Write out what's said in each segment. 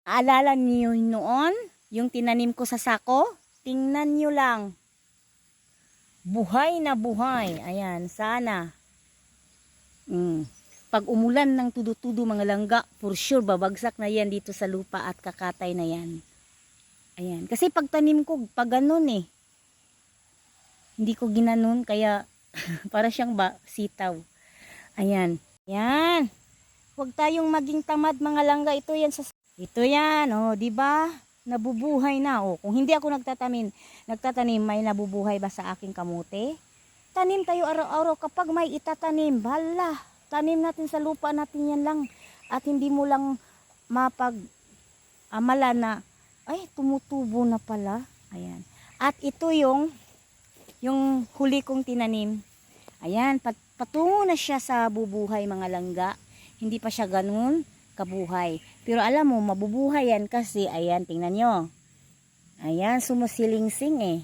Aalala niyo noon, yung tinanim ko sa sako? Tingnan niyo lang. Buhay na buhay. Ayan, sana. Pag umulan ng tudo-tudo mga langga, for sure babagsak na yan dito sa lupa at kakatay na yan. Ayan, kasi pag tanim ko, pag ganun hindi ko ginanon, kaya para siyang sitaw. Ayan, yan. Huwag tayong maging tamad mga langga, ito yan, oh, di ba? Nabubuhay na, oh. Kung hindi ako nagtatanim, may nabubuhay ba sa aking kamote? Tanim tayo araw-araw kapag may itatanim, bala. Tanim natin sa lupa natin yan lang. At hindi mo lang amala na, ay, tumutubo na pala. Ayan. At ito yung huli kong tinanim. Ayan, patungo na siya sa bubuhay mga langga. Hindi pa siya ganun kabuhay. Pero alam mo, mabubuhay yan kasi, ayan, tingnan nyo. Ayan, sumusilingsing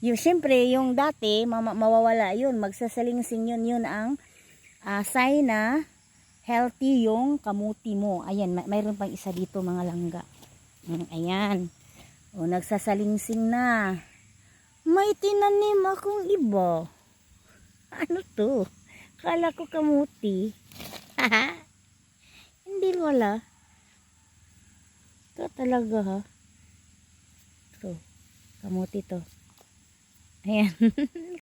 Siyempre, yung dati, mawawala yun. Magsasalingsing yun ang sign na healthy yung kamuti mo. Ayan, mayroon pang isa dito mga langga. Ayan. O, nagsasalingsing na. May tinanim akong iba. Ano to? Kala ko kamuti. Hindi wala. Ito talaga ha. Ito. Kamuti to. Ayan.